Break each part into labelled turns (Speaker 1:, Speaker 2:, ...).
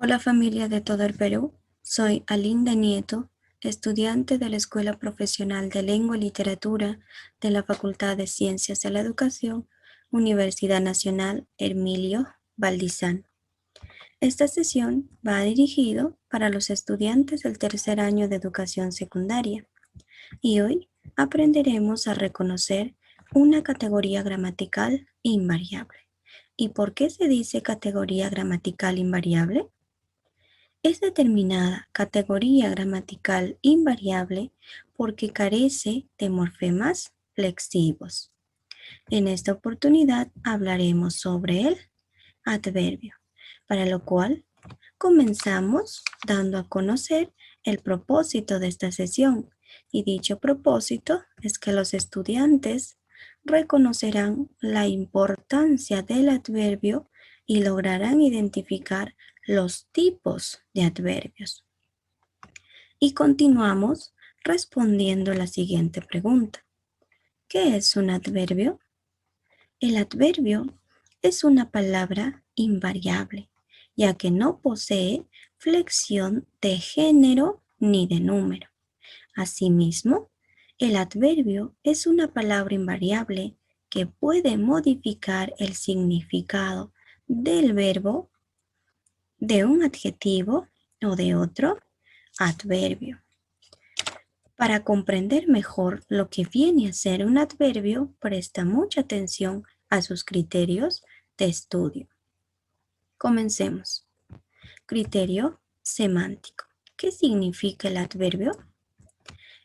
Speaker 1: Hola familia de todo el Perú, soy Alinda Nieto, estudiante de la Escuela Profesional de Lengua y Literatura de la Facultad de Ciencias de la Educación, Universidad Nacional Hermilio Valdizán. Esta sesión va dirigido para los estudiantes del tercer año de educación secundaria y hoy aprenderemos a reconocer una categoría gramatical invariable. ¿Y por qué se dice categoría gramatical invariable? Es determinada categoría gramatical invariable porque carece de morfemas flexivos. En esta oportunidad hablaremos sobre el adverbio, para lo cual comenzamos dando a conocer el propósito de esta sesión, y dicho propósito es que los estudiantes reconocerán la importancia del adverbio y lograrán identificar los tipos de adverbios. Y continuamos respondiendo la siguiente pregunta. ¿Qué es un adverbio? El adverbio es una palabra invariable, ya que no posee flexión de género ni de número. Asimismo, el adverbio es una palabra invariable que puede modificar el significado del verbo, de un adjetivo o de otro adverbio. Para comprender mejor lo que viene a ser un adverbio, presta mucha atención a sus criterios de estudio. Comencemos. Criterio semántico. ¿Qué significa el adverbio?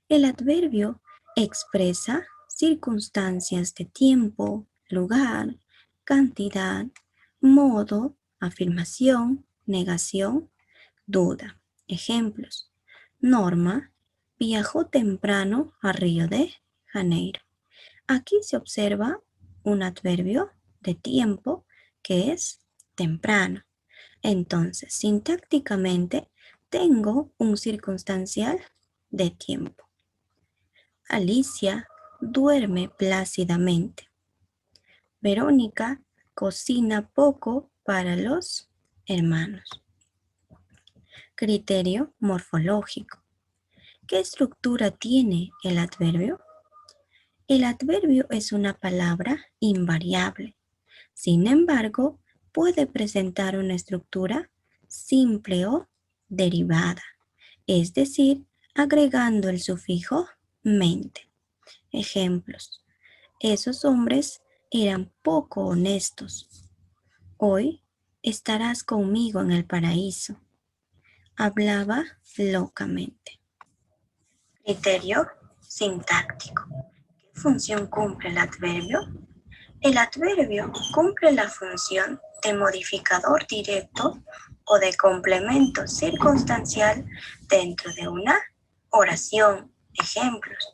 Speaker 1: El adverbio expresa circunstancias de tiempo, lugar, cantidad, modo, afirmación, negación, duda. Ejemplos. Norma viajó temprano a Río de Janeiro. Aquí se observa un adverbio de tiempo que es temprano. Entonces, sintácticamente, tengo un circunstancial de tiempo. Alicia duerme plácidamente. Verónica cocina poco para los hermanos. Criterio morfológico. ¿Qué estructura tiene el adverbio? El adverbio es una palabra invariable. Sin embargo, puede presentar una estructura simple o derivada, es decir, agregando el sufijo mente. Ejemplos. Esos hombres eran poco honestos. Hoy estarás conmigo en el paraíso. Hablaba locamente. Criterio sintáctico. ¿Qué función cumple el adverbio? El adverbio cumple la función de modificador directo o de complemento circunstancial dentro de una oración. Ejemplos.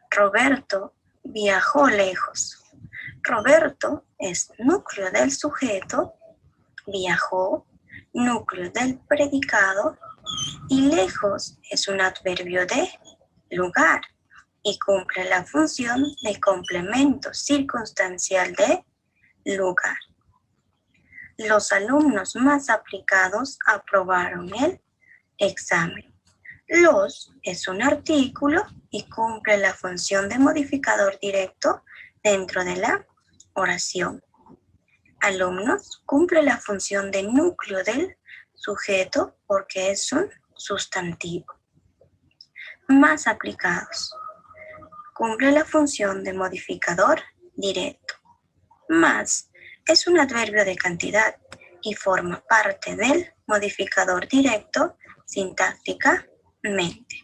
Speaker 1: Roberto viajó lejos. Roberto es núcleo del sujeto, viajó, núcleo del predicado, y lejos es un adverbio de lugar y cumple la función de complemento circunstancial de lugar. Los alumnos más aplicados aprobaron el examen. Los es un artículo y cumple la función de modificador directo dentro de la oración. Alumnos cumple la función de núcleo del sujeto porque es un sustantivo. Más aplicados. Cumple la función de modificador directo. Más es un adverbio de cantidad y forma parte del modificador directo sintácticamente.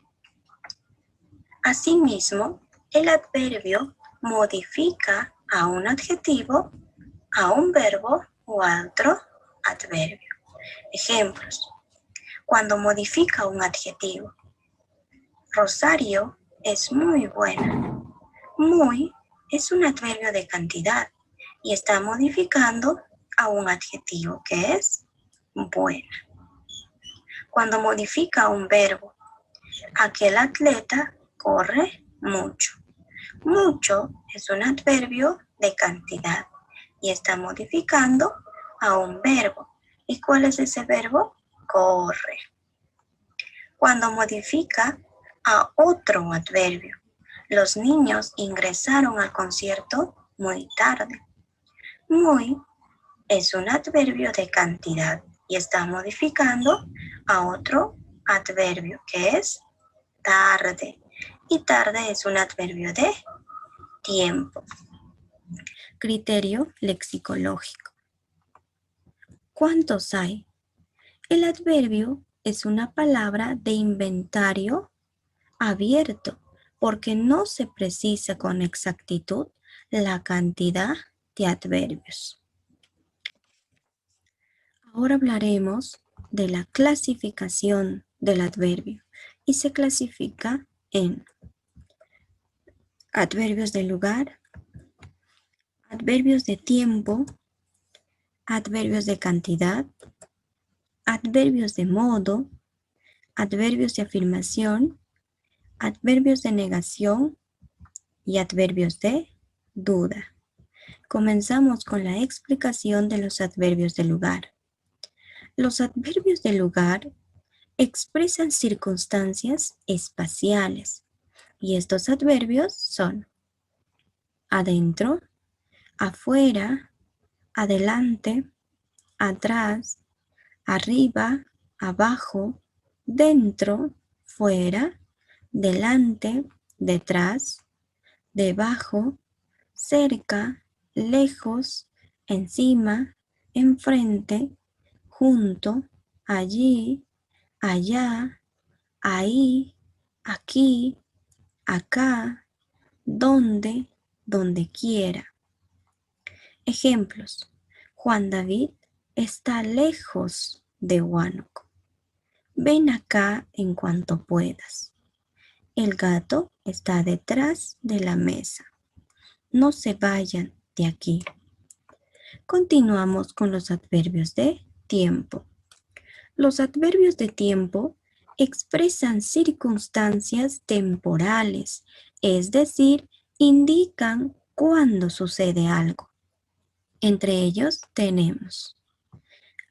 Speaker 1: Asimismo, el adverbio modifica a un adjetivo, a un verbo o a otro adverbio. Ejemplos. Cuando modifica un adjetivo. Rosario es muy buena. Muy es un adverbio de cantidad y está modificando a un adjetivo que es buena. Cuando modifica un verbo, aquel atleta corre mucho. Mucho es un adverbio de cantidad y está modificando a un verbo. ¿Y cuál es ese verbo? Corre. Cuando modifica a otro adverbio. Los niños ingresaron al concierto muy tarde. Muy es un adverbio de cantidad y está modificando a otro adverbio que es tarde. Y tarde es un adverbio de tiempo. Criterio lexicológico. ¿Cuántos hay? El adverbio es una palabra de inventario abierto porque no se precisa con exactitud la cantidad de adverbios. Ahora hablaremos de la clasificación del adverbio y se clasifica en adverbios de lugar, adverbios de tiempo, adverbios de cantidad, adverbios de modo, adverbios de afirmación, adverbios de negación y adverbios de duda. Comenzamos con la explicación de los adverbios de lugar. Los adverbios de lugar expresan circunstancias espaciales y estos adverbios son adentro, afuera, adelante, atrás, arriba, abajo, dentro, fuera, delante, detrás, debajo, cerca, lejos, encima, enfrente, junto, allí, allá, ahí, aquí, acá, donde, donde quiera. Ejemplos. Juan David está lejos de Huánuco. Ven acá en cuanto puedas. El gato está detrás de la mesa. No se vayan de aquí. Continuamos con los adverbios de tiempo. Los adverbios de tiempo expresan circunstancias temporales, es decir, indican cuándo sucede algo. Entre ellos tenemos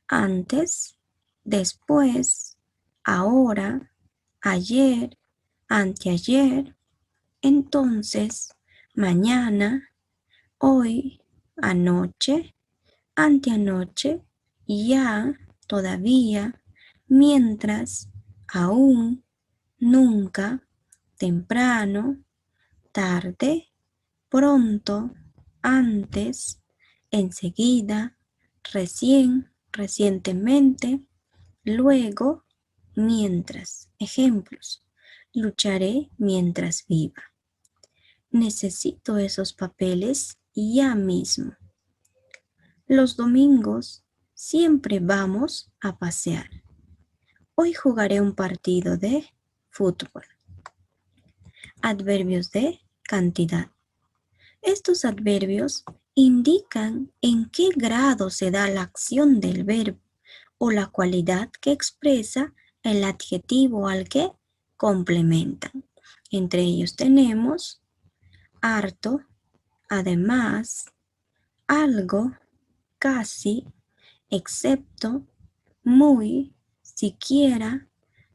Speaker 1: antes, después, ahora, ayer, anteayer, entonces, mañana, hoy, anoche, anteanoche, ya, todavía, mientras, aún, nunca, temprano, tarde, pronto, antes, enseguida, recién, recientemente, luego, mientras. Ejemplos. Lucharé mientras viva. Necesito esos papeles ya mismo. Los domingos siempre vamos a pasear. Hoy jugaré un partido de fútbol. Adverbios de cantidad. Estos adverbios indican en qué grado se da la acción del verbo o la cualidad que expresa el adjetivo al que complementan. Entre ellos tenemos harto, además, algo, casi, excepto, muy, siquiera,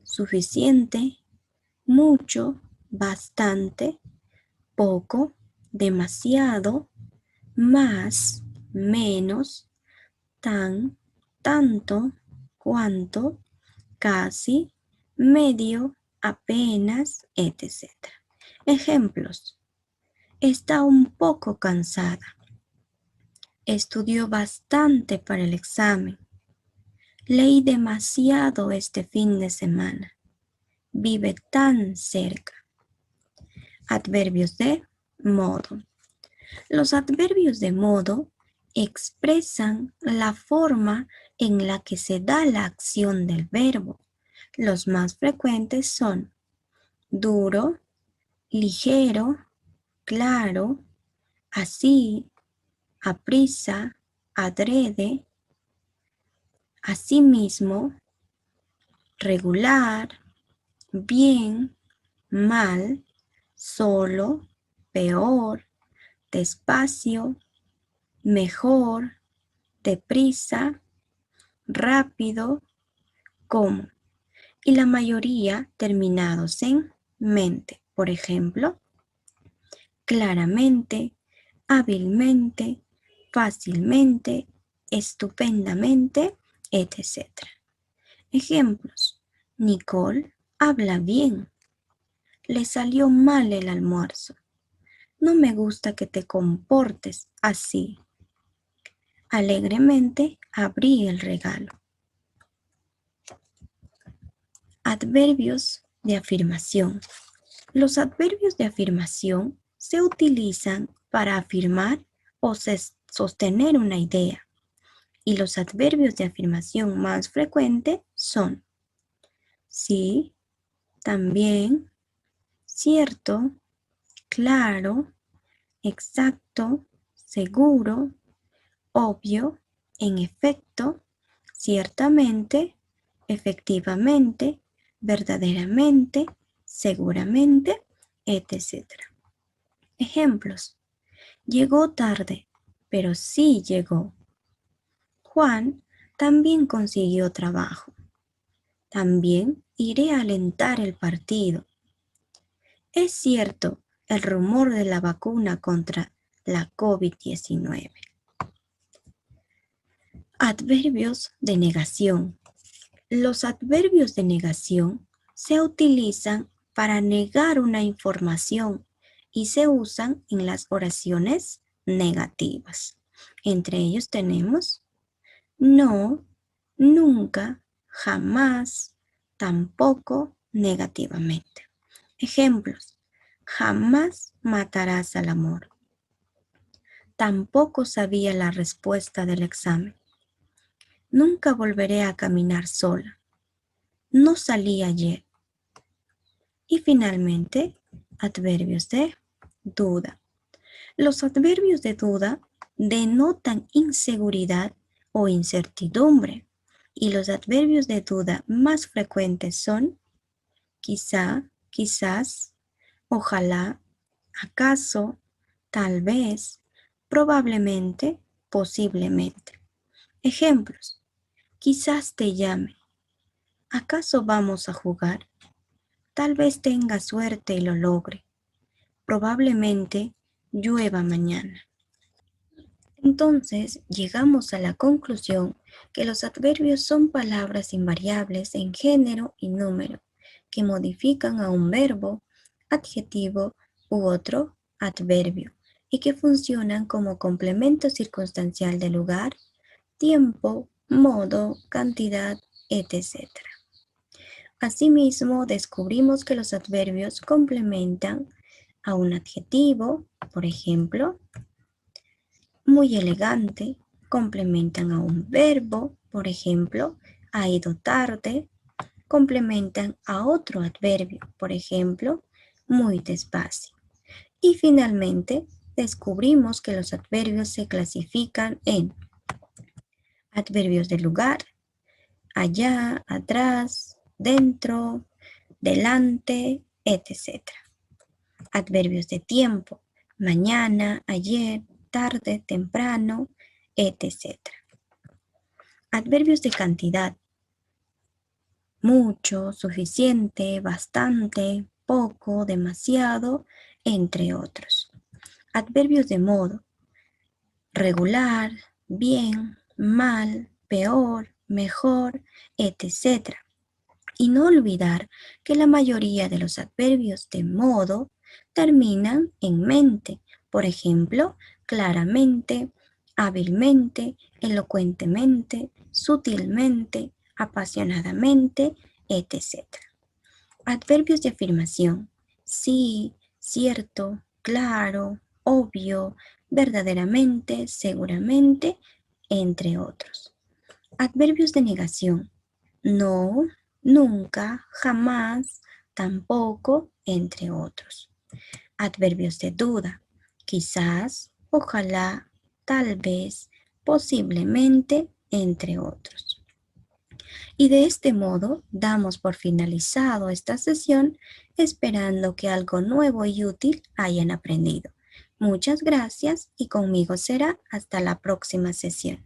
Speaker 1: suficiente, mucho, bastante, poco, demasiado, más, menos, tan, tanto, cuanto, casi, medio, apenas, etc. Ejemplos. Está un poco cansada. Estudió bastante para el examen. Leí demasiado este fin de semana. Vive tan cerca. Adverbios de modo. Los adverbios de modo expresan la forma en la que se da la acción del verbo. Los más frecuentes son duro, ligero, claro, así, aprisa, adrede, asimismo, regular, bien, mal, solo, peor, despacio, mejor, deprisa, rápido, como, y la mayoría terminados en mente. Por ejemplo, claramente, hábilmente, fácilmente, estupendamente, etc. Ejemplos. Nicole habla bien. Le salió mal el almuerzo. No me gusta que te comportes así. Alegremente abrí el regalo. Adverbios de afirmación. Los adverbios de afirmación se utilizan para afirmar o sostener una idea. Y los adverbios de afirmación más frecuentes son sí, también, cierto, claro, exacto, seguro, obvio, en efecto, ciertamente, efectivamente, verdaderamente, seguramente, etc. Ejemplos. Llegó tarde, pero sí llegó. Juan también consiguió trabajo. También iré a alentar el partido. Es cierto el rumor de la vacuna contra la COVID-19. Adverbios de negación. Los adverbios de negación se utilizan para negar una información y se usan en las oraciones negativas. Entre ellos tenemos no, nunca, jamás, tampoco, negativamente. Ejemplos. Jamás matarás al amor. Tampoco sabía la respuesta del examen. Nunca volveré a caminar sola. No salí ayer. Y finalmente, adverbios de duda. Los adverbios de duda denotan inseguridad o incertidumbre. Y los adverbios de duda más frecuentes son quizá, quizás, ojalá, acaso, tal vez, probablemente, posiblemente. Ejemplos. Quizás te llame. ¿Acaso vamos a jugar? Tal vez tenga suerte y lo logre. Probablemente llueva mañana. Entonces, llegamos a la conclusión que los adverbios son palabras invariables en género y número que modifican a un verbo, adjetivo u otro adverbio y que funcionan como complemento circunstancial de lugar, tiempo, modo, cantidad, etc. Asimismo, descubrimos que los adverbios complementan a un adjetivo, por ejemplo, muy elegante, complementan a un verbo, por ejemplo, ha ido tarde, complementan a otro adverbio, por ejemplo, muy despacio. Y finalmente, descubrimos que los adverbios se clasifican en adverbios de lugar, allá, atrás, dentro, delante, etc. Adverbios de tiempo, mañana, ayer, tarde, temprano, etc. Adverbios de cantidad, mucho, suficiente, bastante, poco, demasiado, entre otros. Adverbios de modo, regular, bien, mal, peor, mejor, etc. Y no olvidar que la mayoría de los adverbios de modo terminan en mente. Por ejemplo, claramente, hábilmente, elocuentemente, sutilmente, apasionadamente, etc. Adverbios de afirmación. Sí, cierto, claro, obvio, verdaderamente, seguramente, entre otros. Adverbios de negación. No, nunca, jamás, tampoco, entre otros. Adverbios de duda. Quizás, ojalá, tal vez, posiblemente, entre otros. Y de este modo damos por finalizado esta sesión esperando que algo nuevo y útil hayan aprendido. Muchas gracias y conmigo será hasta la próxima sesión.